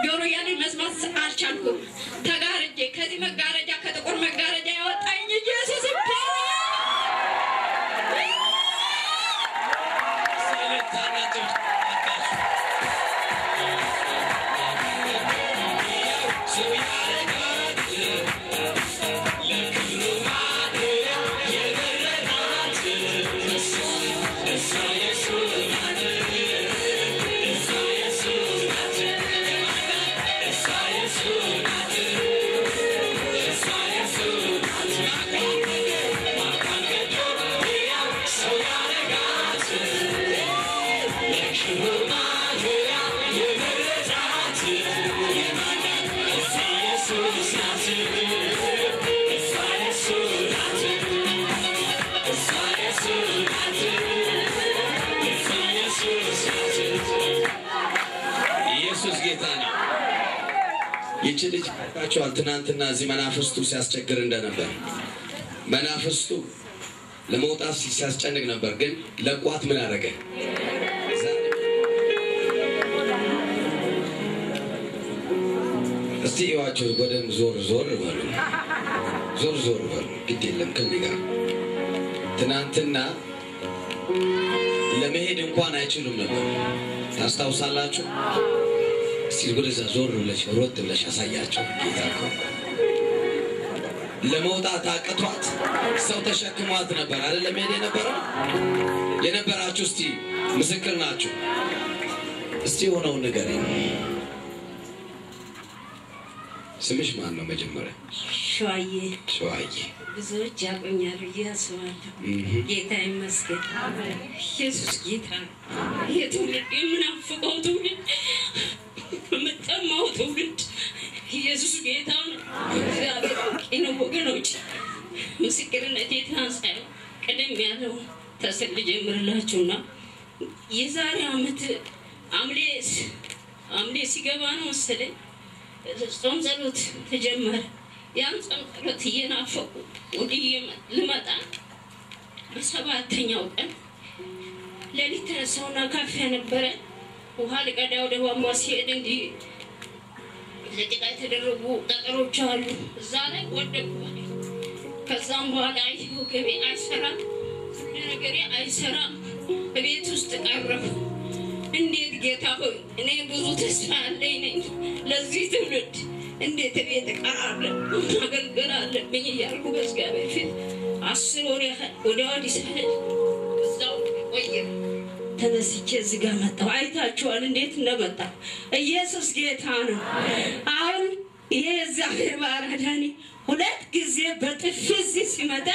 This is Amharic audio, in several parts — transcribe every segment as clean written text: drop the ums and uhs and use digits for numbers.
ጆሮ ያለ መስማት አልቻልኩም ተጋርጄ ከዚህ መጋረጃ ከጥቁር መጋረጃ ያወጣኝ ኢየሱስ ይባረክ ይችልጅ ታቻው ትናንትና እዚህ መናፍስቱ ሲያስቸግር እንደነበር መናፍስቱ ለመውጣት ሲያስጨንቅ ነበር ግን ለቋት ምን አረገ እስቲ ይዋቸው ወደም ዞር በሉ ግድ የለም ከኔጋ ትናንትና ለመሄድ እንኳን አይችሉም ነበር ታስታውሳላችሁ ሲጉልዛ ዞር ብለሽ ሮጥ ብለሽ አሳያቸው ጌታኮ ለመውጣት አቅቷት ሰው ተሸክሟት ነበር አይደለም የነበራችሁ እስቲ ምስክር ናችሁ እስቲ ሆነው ንገረኝ ስምሽ ማን ነው መጀመሪያ ሸዋዬ ብዙዎች ያቆኛሉ ያስባሉ ጌታ ይመስገን ኢየሱስ ጌታ የትውልድ የምናፍቀው ትውልድ መጣማው ትውልድ ኢየሱስ ጌታ ነው እግዚአብሔር ነው ወገኖች ምስክርነቴ ትናንሳይ ቀደም ያለው ተሰል ጀምርላችሁና የዛሬ አመት አምሌ ሲገባ ነው መሰለኝ ጾም ጸሎት ተጀመረ ያን ጾም ጸሎት እየናፈቁ ወዲህ ልመጣ በሰባተኛው ቀን ለሊት ተነሳውና ካፌ ነበረ ውሃ ልቀዳ ወደ ቧንቧ ሲሄድ እንዲህ ለጥቃ የተደረጉ ጠጠሮች አሉ እዛ ላይ ወደቁ ከዛም በኋላ ወገቤ አይሰራም ነገሬ አይሰራም በቤት ውስጥ ቀረሁ እንዴት ጌታ ሆይ እኔ ብዙ ተስፋ አለኝ ነኝ ለዚህ ትውልድ እንዴት ቤት ቀራለሁ ማገልገል አለብኝ እያልኩ በእግዚአብሔር ፊት 10 ወር ወደ አዲስ እዛው ቆየ ተነስቼ እዚህ ጋር መጣሁ አይታችኋል እንዴት እንደመጣ ኢየሱስ ጌታ ነው አሁን ይሄ እግዚአብሔር ባራዳኒ ሁለት ጊዜ በጥፊ ሲመጣ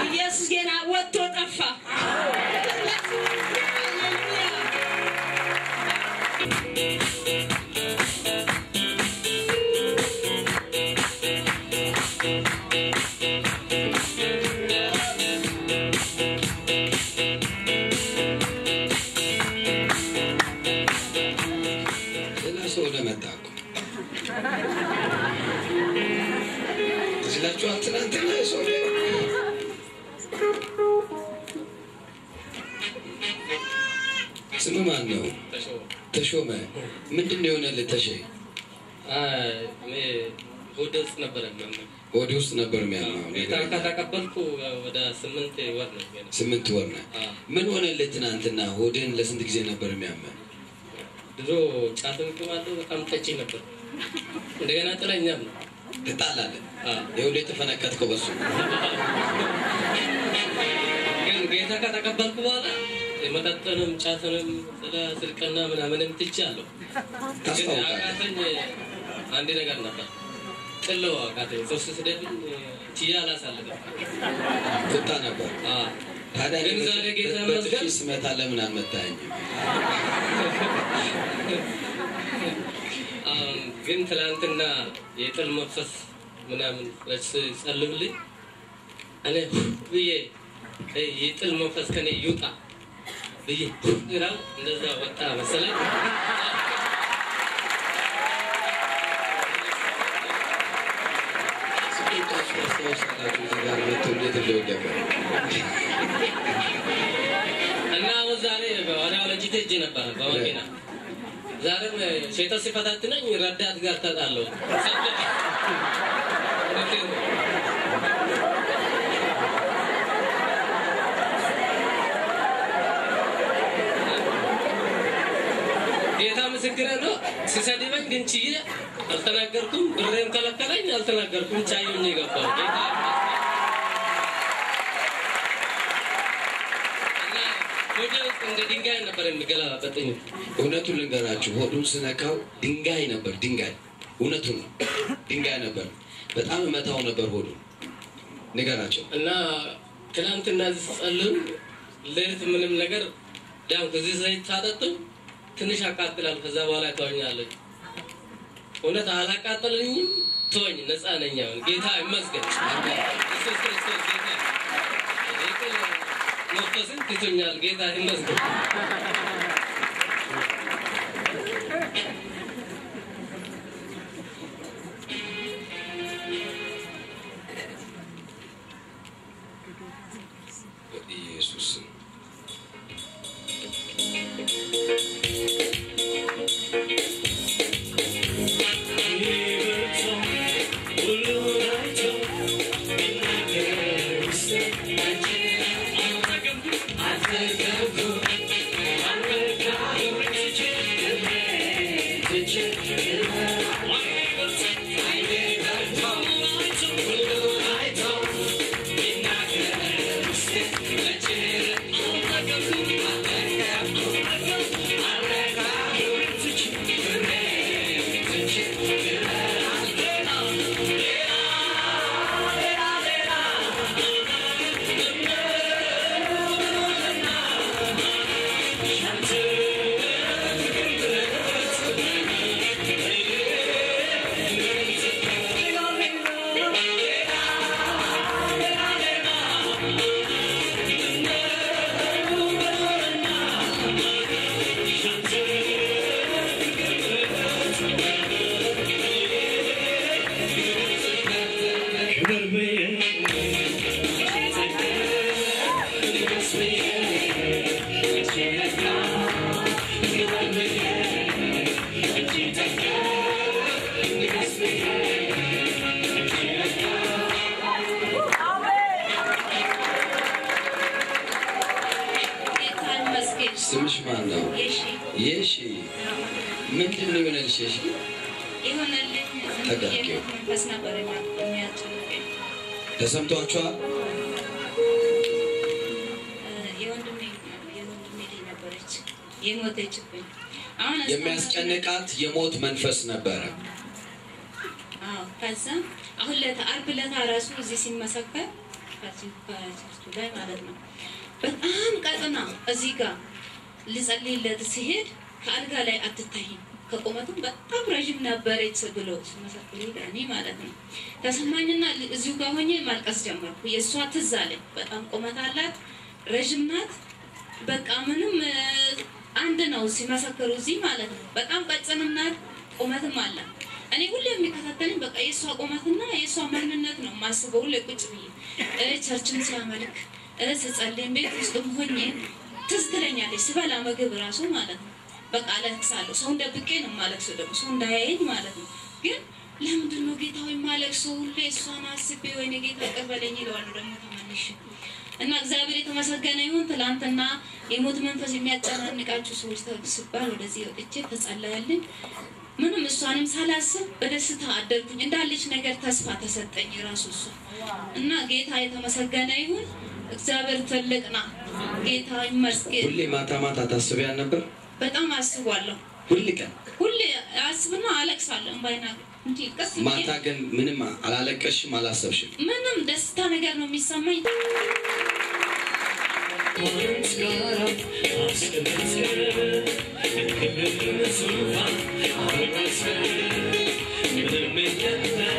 ኢየሱስ ገና ወጥቶ ጠፋ ስለዚህ ትናንትና ሰው ስሙ ማን ነው ተሾመ ምንድነው የሆነልህ ተሸይ ወደ ውስጥ ነበር የሚያመው ጌታ ተቀበልኩ ወደ 8 ወር ነው 8 ወር ነው ምን ሆነልህ ትናንትና ሆድን ለስንት ጊዜ ነበር የሚያመው ድሮ ጫትን ከማለው በጣም ጠጪ ነበር እንደገና ጥለኛም ነው ተጣላለ የሁለት ተፈነከትከው በሱ ግን ጌታ ከተቀበልኩ በኋላ የመጠጥንም ጫትንም ስልቀና ምናምንም ትቻለሁ አቃተኝ አንድ ነገር ነበር ጥለው አቃተኝ ሶስት ስደብኝ ቲያላ ሳለደ ተጣ ነበር ታዲያ ግን ዛሬ ጌታ መስገን ስመታ ለምን አመጣኝ ግን ትላንትና የጥል መፍሰስ ምናምን ጸልብልኝ እኔ ብዬ የጥል መንፈስ ከኔ ይውጣ ብዬ ይላል እንደዛ ወጣ መሰለኝ እና ወዛሬ ወራለጅት እጅ ነበር በመኪና ዛሬም ሸይጣን ሲፈታተነኝ ረዳት ጋር ተጣለው ጌታ ምስክሬ ነው ሲሰድበኝ ግን ችዬ አልተናገርኩም ብሬም ከለከለኝ አልተናገርኩም ቻዩኝ ይገባው ጌታ እንደ ድንጋይ ነበር የሚገላበጥኝ እውነቱን ልንገራችሁ ሆዱን ስነካው ድንጋይ ነበር ድንጋይ እውነቱን ድንጋይ ነበር በጣም መታው ነበር ሆዱን ንገራቸው እና ትናንትና ጸልም ለሌት ምንም ነገር ዳም ከዚህ ዘይት ታጠጡ ትንሽ አቃጥላል ከዛ በኋላ ተወኛለች እውነት አላቃጠለኝም ተወኝ ነፃ ነኝ ጌታ ይመስገን ኢየሱስ ክርስቶስ ጌታ መንፈስን ትቶኛል ጌታ ይመስገን ኢየሱስ ስምሽ ማን ነው? የሺ ምንድነው የሆነልሽ? የሺ ይሆነልኝ ተጋርጌው መንፈስ ነበር የሚያጨንቀኝ ተሰምቷችኋል? የወንድሜ ነበረች የሞተችብኝ አሁን የሚያስጨንቃት የሞት መንፈስ ነበረ። ከዛ አሁን ለዓርብ ዕለት ራሱ እዚህ ሲመሰከር ከቸርቹ ላይ ማለት ነው በጣም ቀጥና እዚህ ጋር ልጸልይለት ሲሄድ ከአልጋ ላይ አትታይም ከቆመቱ በጣም ረጅም ነበረች ብሎ ሲመሰክሩ ለኔ ማለት ነው ተሰማኝና እዚሁ ጋር ሆኜ ማልቀስ ጀመርኩ የሷ ትዝ አለኝ በጣም ቆመት አላት ረጅም ናት በቃ ምንም አንድ ነው ሲመሰክሩ እዚህ ማለት ነው በጣም ቀጭንም ናት ቆመትም አላት እኔ ሁሌ የሚከታተልኝ በቃ የሷ ቆመትና የሷ ማንነት ነው ማስበው ለቁጭ ብዬ ቸርችን ሲያመልክ ስጸልይ ቤት ውስጥ ሆኜ ትዝ ትለኛለች ስበላ ምግብ ራሱ ማለት ነው በቃ አለቅሳለሁ ሰው እንደብቄ ነው ማለቅሰው ደግሞ ሰው እንዳያየኝ ማለት ነው ግን ለምንድን ነው ጌታ ወይ ማለቅሰው ሁሌ እሷን አስቤ ወይኔ ጌታ ይቀበለኝ ይለዋለሁ ደግሞ ተመልሼ እና እግዚአብሔር የተመሰገነ ይሁን ትላንትና የሞት መንፈስ የሚያጨናንቃችሁ ሰዎች ተስባል ወደዚህ ወጥቼ ተጸለየልኝ ምንም እሷንም ሳላስብ በደስታ አደርኩኝ እንዳለች ነገር ተስፋ ተሰጠኝ ራሱ እሷ እና ጌታ የተመሰገነ ይሁን እግዚአብሔር ትልቅና ጌታ ይመስገን ሁሌ ማታ ማታ ታስቢያን ነበር በጣም አስባለሁ ሁሌ አስብና አለቅሳለሁ ባይና እንዴ ቀስ ማታ ግን ምንም አላለቀሽም አላሰብሽም ምንም ደስታ ነገር ነው የሚሰማኝ What